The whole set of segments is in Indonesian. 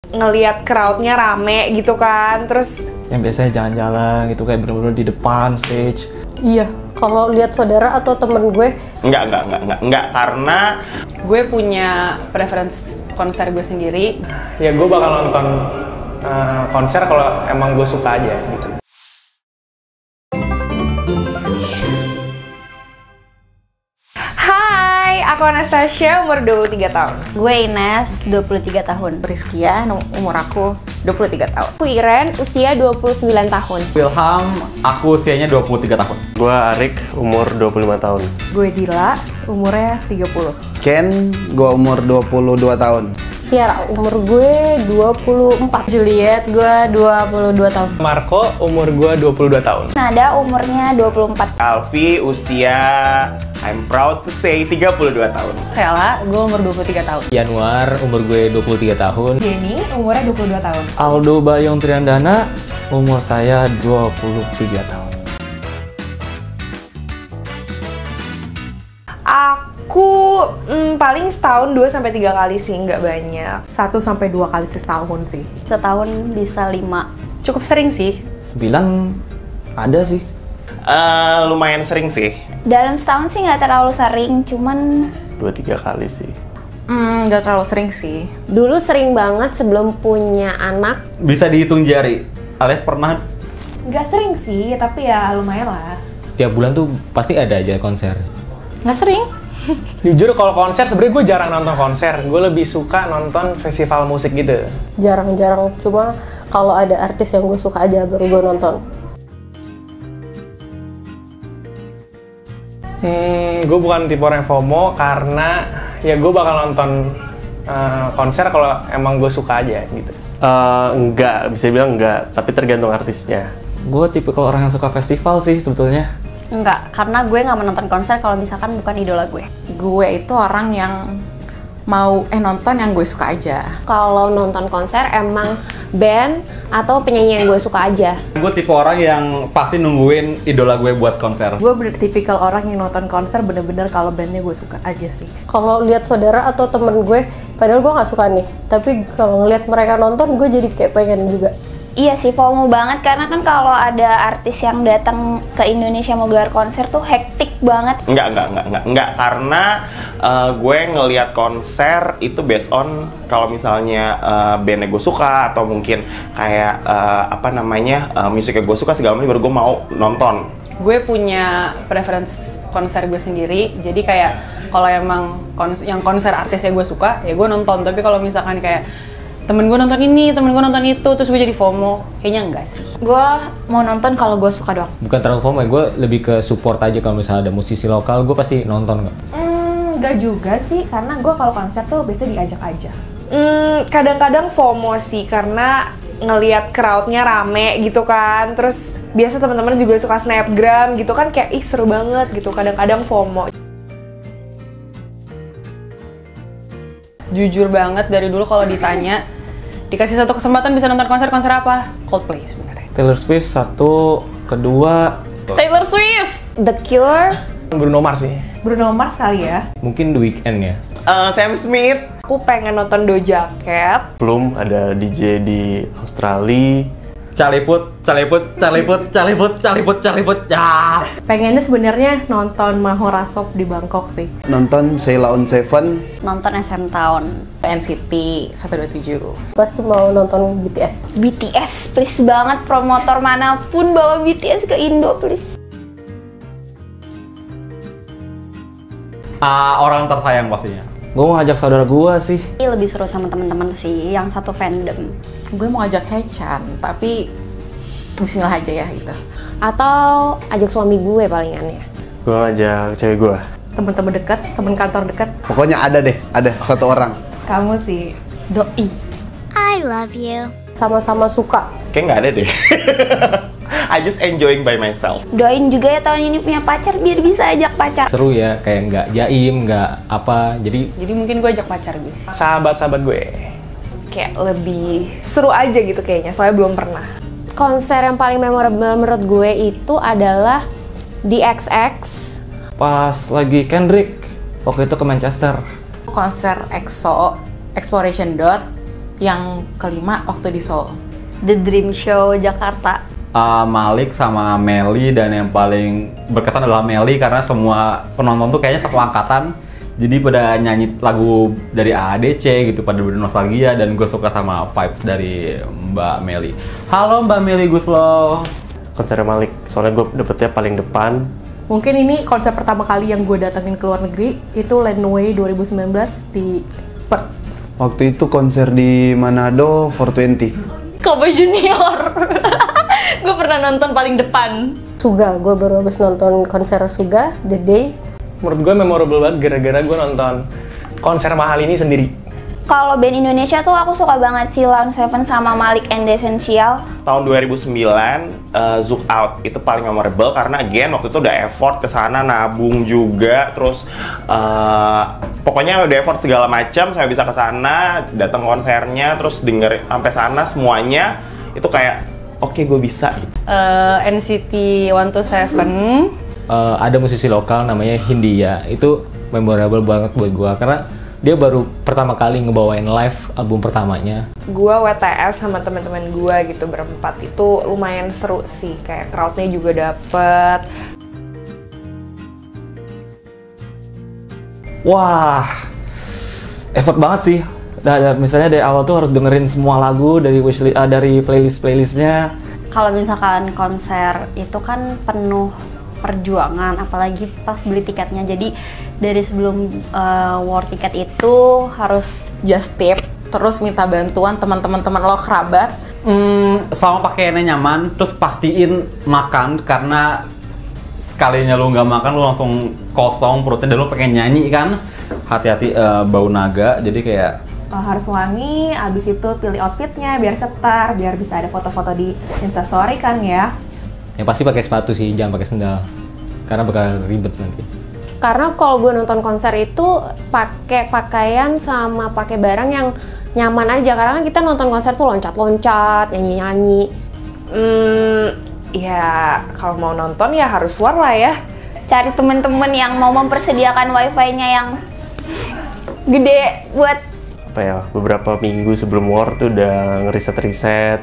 ngelihat crowdnya rame gitu kan, terus yang biasanya jalan-jalan gitu kayak bener-bener di depan stage. Iya, kalau lihat saudara atau temen gue. Enggak, karena gue punya preference konser gue sendiri. Ya gue bakal nonton konser kalau emang gue suka aja gitu. Hai, aku Anastasia, umur 23 tahun. Gue Ines, 23 tahun. Rizkia, umur aku 23 tahun. Aku Iren, usia 29 tahun. Wilham, aku usianya 23 tahun. Gue Arik, umur 25 tahun. Gue Dila, umurnya 30. Ken, gue umur 22 tahun. Tiara, umur gue 24. Juliet, gue 22 tahun. Marco, umur gue 22 tahun. Nada, umurnya 24. Alfi usia I'm proud to say 32 tahun. Sheila, gue umur 23 tahun. Januar, umur gue 23 tahun. Jenny, umurnya 22 tahun. Aldo Bayong Triandana, umur saya 23 tahun. Aku paling setahun 2-3 kali sih, nggak banyak. 1-2 kali setahun sih. Setahun bisa 5. Cukup sering sih. 9 ada sih. Lumayan sering sih. Dalam setahun sih nggak terlalu sering, cuman 2-3 kali sih. Nggak terlalu sering sih. dulu sering banget sebelum punya anak. Bisa dihitung jari. Alias pernah Nggak sering sih, tapi ya lumayan lah. tiap bulan tuh pasti ada aja konser. Nggak sering. Jujur kalau konser sebenarnya gue jarang nonton konser. Gue lebih suka nonton festival musik gitu. Jarang-jarang, cuma kalau ada artis yang gue suka aja baru gue nonton. Gue bukan tipe orang yang FOMO karena ya gue bakal nonton konser kalau emang gue suka aja gitu. Enggak, bisa bilang enggak, tapi tergantung artisnya. Gue tipikal orang yang suka festival sih sebetulnya. Enggak, karena gue nggak menonton konser kalau misalkan bukan idola gue. Gue itu orang yang mau nonton yang gue suka aja. Kalau nonton konser emang band atau penyanyi yang gue suka aja. Gue tipe orang yang pasti nungguin idola gue buat konser. Gue bener tipikal orang yang nonton konser bener-bener kalau bandnya gue suka aja sih. Kalau lihat saudara atau temen gue, padahal gue nggak suka nih, tapi kalau ngelihat mereka nonton, gue jadi kayak pengen juga. Iya sih, FOMO banget karena kan kalau ada artis yang datang ke Indonesia mau gelar konser tuh hektik banget. Enggak, karena gue ngelihat konser itu based on kalau misalnya bandnya gue suka atau mungkin kayak musiknya gue suka segala macam baru gue mau nonton. Gue punya preference konser gue sendiri, jadi kayak kalau emang yang konser artisnya gue suka ya gue nonton. Tapi kalau misalkan kayak temen gue nonton ini, temen gue nonton itu, terus gue jadi FOMO, kayaknya enggak sih. Gue mau nonton kalau gue suka doang. Bukan terlalu FOMO, gue lebih ke support aja. Kalau misalnya ada musisi lokal, gue pasti nonton. Nggak juga sih, karena gue kalau konser tuh biasanya diajak aja. Kadang-kadang FOMO sih, karena ngelihat crowdnya rame gitu kan, terus biasa teman-teman juga suka snapgram gitu kan, kayak ih seru banget gitu. Kadang-kadang FOMO. Jujur banget dari dulu kalau ditanya dikasih satu kesempatan bisa nonton konser apa? Coldplay sebenarnya. Taylor Swift satu, kedua Taylor Swift, The Cure, Bruno Mars sih. Bruno Mars kali ya. mungkin The Weeknd ya. Sam Smith. Aku pengen nonton Doja Cat. Belum ada DJ di Australia. Caliput, ya. Pengennya sebenarnya nonton Mahora Shop di Bangkok sih. Nonton Sheila on Seven. nonton SM Town. NCT 127. Pasti mau nonton BTS. BTS, please banget, promotor manapun bawa BTS ke Indo, please. Orang tersayang pastinya. Gue mau ngajak saudara gue sih. Lebih seru sama teman-teman sih, yang satu fandom. Gue mau ngajak Hechan, tapi bismillah aja ya gitu. Atau ajak suami gue palingan ya. Gue ngajak cewek gue. Temen-temen dekat, temen kantor dekat. Pokoknya ada satu orang. Kamu sih. Doi. I love you. Sama-sama suka. Kayak nggak ada deh. I just enjoying by myself. Doain juga ya tahun ini punya pacar biar bisa ajak pacar. Seru ya, kayak nggak jaim, nggak apa. Jadi mungkin gue ajak pacar gue. Sahabat-sahabat gue. Kayak lebih seru aja gitu kayaknya, soalnya belum pernah. Konser yang paling memorable menurut gue itu adalah The XX. pas lagi Kendrick waktu itu ke Manchester. Konser EXO, Exploration Dot, Yang kelima waktu di Seoul. The Dream Show Jakarta. Malik sama Melly, dan yang paling berkesan adalah Melly karena semua penonton tuh kayaknya satu angkatan, jadi pada nyanyi lagu dari AADC gitu, pada bernostalgia, dan gue suka sama vibes dari Mbak Melly. Halo Mbak Melly Guslo. Konser Malik, soalnya gue dapetnya paling depan. Mungkin ini konser pertama kali yang gue datengin ke luar negeri, itu Landway 2019 di Perth. Waktu itu konser di Manado 420. Kobe Junior. Gue pernah nonton paling depan. Suga, gue baru habis nonton konser Suga, The Day. Menurut gue memorable banget gara-gara gue nonton konser mahal ini sendiri. Kalau band Indonesia tuh aku suka banget sih Lawn Seven sama Malik and The Essential. Tahun 2009 Zouk Out itu paling memorable karena again waktu itu udah effort ke sana, nabung juga, terus pokoknya udah effort segala macam saya bisa ke sana, datang konsernya, terus denger sampai sana semuanya itu kayak oke, gue bisa. NCT 127. Ada musisi lokal namanya Hindia, itu memorable banget buat gue karena dia baru pertama kali ngebawain live album pertamanya. Gua WTS sama teman-teman gua gitu berempat, itu lumayan seru sih, kayak crowdnya juga dapet. Wah, effort banget sih. Misalnya dari awal tuh harus dengerin semua lagu dari dari playlistnya. Kalau misalkan konser itu kan penuh perjuangan, apalagi pas beli tiketnya. Jadi dari sebelum war tiket itu harus just tip, terus minta bantuan teman-teman lo kerabat. Selama pakaiannya nyaman, terus pastiin makan karena sekalinya lu nggak makan lu langsung kosong perutnya dan lu pengen nyanyi kan. Hati-hati bau naga, jadi kayak Harus wangi, abis itu pilih outfitnya biar cetar, biar bisa ada foto-foto di Instastory kan ya. yang pasti pakai sepatu sih, jangan pakai sendal karena bakal ribet nanti. Karena kalau gue nonton konser itu pakai pakaian sama pakai barang yang nyaman aja. Karena kan kita nonton konser tuh loncat-loncat, nyanyi-nyanyi. Ya kalau mau nonton ya harus war lah ya. cari temen-temen yang mau mempersediakan wifi-nya yang gede buat Apa ya, beberapa minggu sebelum war tuh udah ngeriset-riset.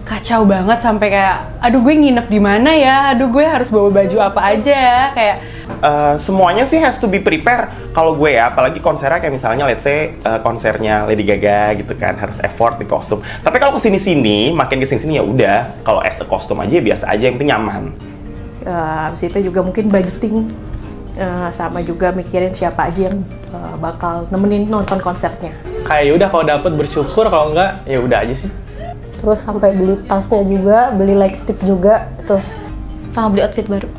Kacau banget sampai kayak, aduh gue nginep di mana ya, aduh gue harus bawa baju apa aja, kayak semuanya sih has to be prepare kalau gue ya, apalagi konsernya kayak misalnya let's say konsernya Lady Gaga gitu kan, harus effort di kostum. Tapi kalau kesini-sini, makin kesini-sini ya udah, kalau as a kostum aja biasa aja, yang penting nyaman. Habis itu juga mungkin budgeting, sama juga mikirin siapa aja yang bakal nemenin nonton konsernya. Kayak yaudah kalau dapet bersyukur, kalau enggak ya udah aja sih. Terus sampai beli tasnya juga, beli lightstick juga tuh, sama beli outfit baru.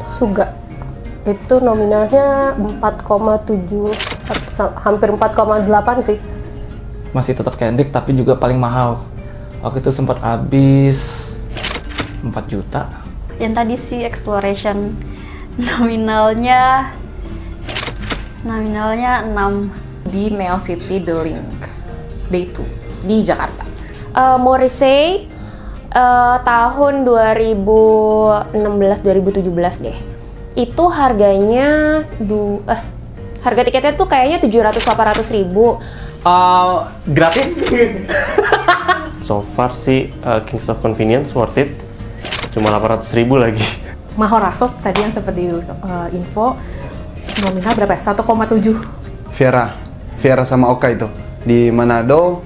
Suga itu nominalnya 4,7, hampir 4,8 sih. Masih tetap Kendrick tapi juga paling mahal. Waktu itu sempat habis 4 juta. Yang tadi sih Exploration nominalnya 6 di Neo City The Link Day 2 di Jakarta. Morrissey tahun 2016-2017 deh. Itu harganya harga tiketnya tuh kayaknya 700-800 ribu. Gratis? So far sih Kings of Convenience worth it, cuma 800 ribu lagi. Mahorasok tadi yang seperti info nominal berapa ya? 1,7. Viera sama Oka itu di Manado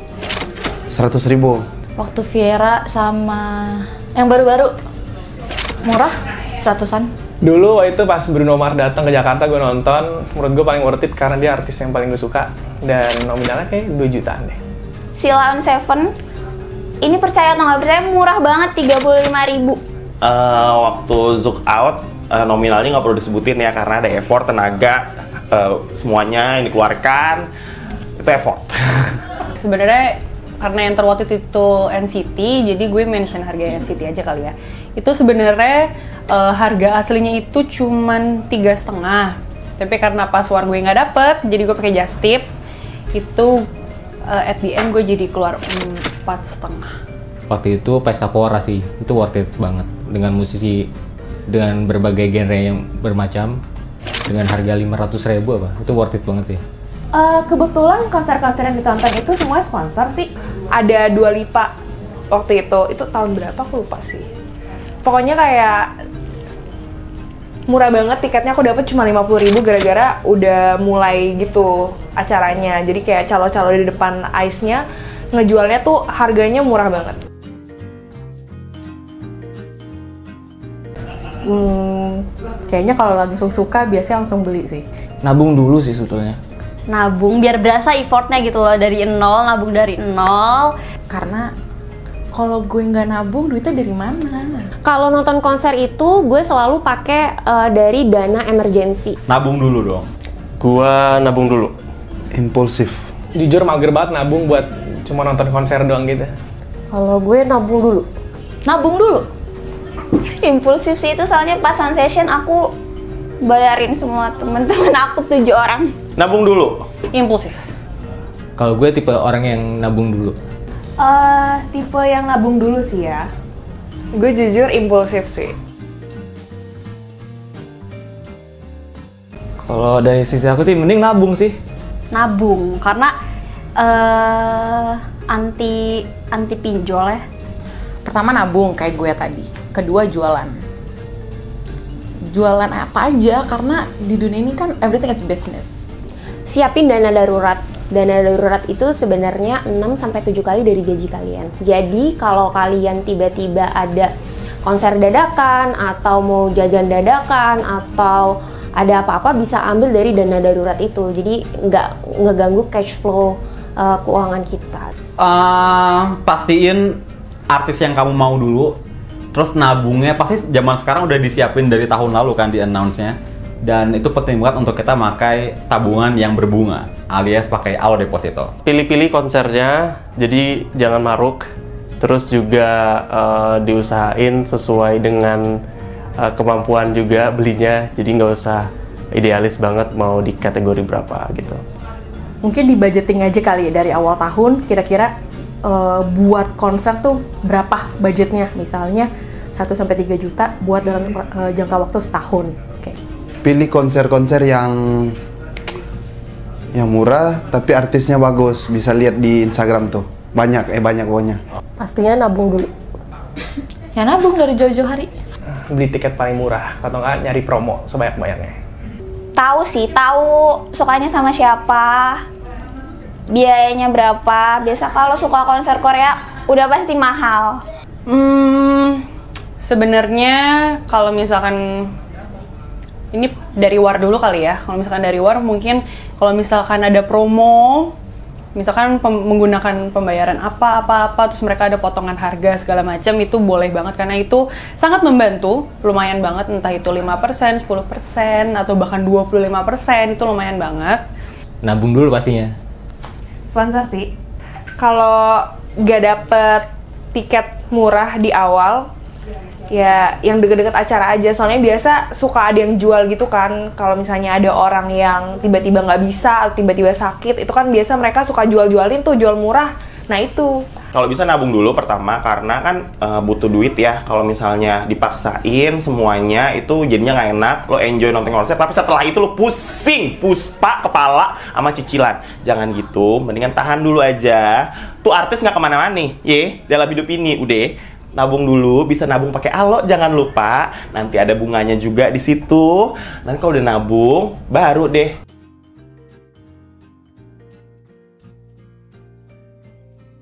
100 ribu. Waktu Viera sama yang baru-baru murah 100-an. Dulu waktu itu pas Bruno Mars datang ke Jakarta gue nonton, menurut gue paling worth it karena dia artis yang paling gue suka dan nominalnya kayak 2 jutaan deh. Si Lawn Seven ini percaya atau nggak percaya murah banget 35 ribu. Waktu Zouk Out nominalnya nggak perlu disebutin ya karena ada effort, tenaga, semuanya yang dikeluarkan itu effort. sebenarnya karena yang terworth itu NCT, jadi gue mention harga NCT aja kali ya. Itu sebenarnya harga aslinya itu cuman 3,5, tapi karena pas war gue nggak dapet, jadi gue pakai just tip. Itu at the end gue jadi keluar 4,5. Waktu itu Pesta Pora sih, itu worth it banget dengan musisi dengan berbagai genre yang bermacam. dengan harga 500.000 apa? Itu worth it banget sih. Kebetulan konser-konser yang ditonton itu semua sponsor sih. Ada Dua Lipa waktu itu tahun berapa aku lupa sih. Pokoknya kayak murah banget tiketnya, aku dapat cuma 50.000 gara-gara udah mulai gitu acaranya. Jadi kayak calo-calo di depan ice-nya ngejualnya tuh harganya murah banget. Kayaknya kalau langsung suka biasanya langsung beli sih. Nabung dulu sih sebetulnya. Nabung biar berasa effortnya gitu loh, dari nol, nabung dari nol. Karena kalau gue nggak nabung, duitnya dari mana? Kalau nonton konser itu gue selalu pakai dari dana emergency. Nabung dulu dong. Gua nabung dulu. Impulsif. Jujur mager banget nabung buat cuma nonton konser doang gitu. Kalau gue nabung dulu. Nabung dulu. Impulsif sih itu, soalnya pas on session aku bayarin semua temen-temen aku 7 orang. Nabung dulu. Impulsif. Kalau gue tipe orang yang nabung dulu. Tipe yang nabung dulu sih ya. Gue jujur impulsif sih. Kalau dari sisi aku sih mending nabung sih. Nabung karena anti pinjol ya. Pertama nabung kayak gue tadi. Kedua jualan. Jualan apa aja, karena di dunia ini kan everything is business. Siapin dana darurat. Dana darurat itu sebenarnya 6-7 kali dari gaji kalian. Jadi kalau kalian tiba-tiba ada konser dadakan atau mau jajan dadakan atau ada apa-apa, bisa ambil dari dana darurat itu. Jadi nggak ngeganggu cash flow keuangan kita. Pastiin artis yang kamu mau dulu. Terus nabungnya pasti zaman sekarang udah disiapin dari tahun lalu kan di announce-nya. Dan itu penting banget untuk kita pakai tabungan yang berbunga, alias pakai auto deposito. Pilih-pilih konsernya, jadi jangan maruk. Terus juga diusahain sesuai dengan kemampuan juga belinya, jadi nggak usah idealis banget mau di kategori berapa gitu. Mungkin di budgeting aja kali ya dari awal tahun, kira-kira buat konser tuh berapa budgetnya, misalnya 1-3 juta buat dalam jangka waktu setahun. Pilih konser-konser yang murah tapi artisnya bagus, bisa lihat di Instagram tuh. Banyak pokoknya. Pastinya nabung dulu. Ya nabung dari jauh-jauh hari. Beli tiket paling murah atau nggak nyari promo sebanyak-banyaknya. Tahu sukanya sama siapa, biayanya berapa. Biasa kalau suka konser Korea udah pasti mahal. Sebenarnya kalau misalkan ini dari War dulu kali ya. Kalau misalkan dari War mungkin kalau misalkan ada promo, misalkan menggunakan pembayaran apa terus mereka ada potongan harga segala macam, itu boleh banget karena itu sangat membantu, lumayan banget, entah itu 5%, 10% atau bahkan 25%, itu lumayan banget. Nabung dulu pastinya. Sponsor sih. Kalau nggak dapet tiket murah di awal, ya yang deket-deket acara aja, soalnya biasa suka ada yang jual gitu kan. Kalau misalnya ada orang yang tiba-tiba nggak bisa, tiba-tiba sakit, itu kan biasa mereka suka jual-jualin tuh, jual murah. Nah itu. Kalau bisa nabung dulu pertama, karena kan butuh duit ya. Kalau misalnya dipaksain semuanya itu jadinya nggak enak. Lo enjoy nonton konser, tapi setelah itu lo pusing, puspa kepala sama cicilan. Jangan gitu, mendingan tahan dulu aja. Tuh artis nggak kemana-mana nih, dalam hidup ini udah. Nabung dulu, bisa nabung pakai alo, jangan lupa. Nanti ada bunganya juga di situ. Nanti kalau udah nabung, baru deh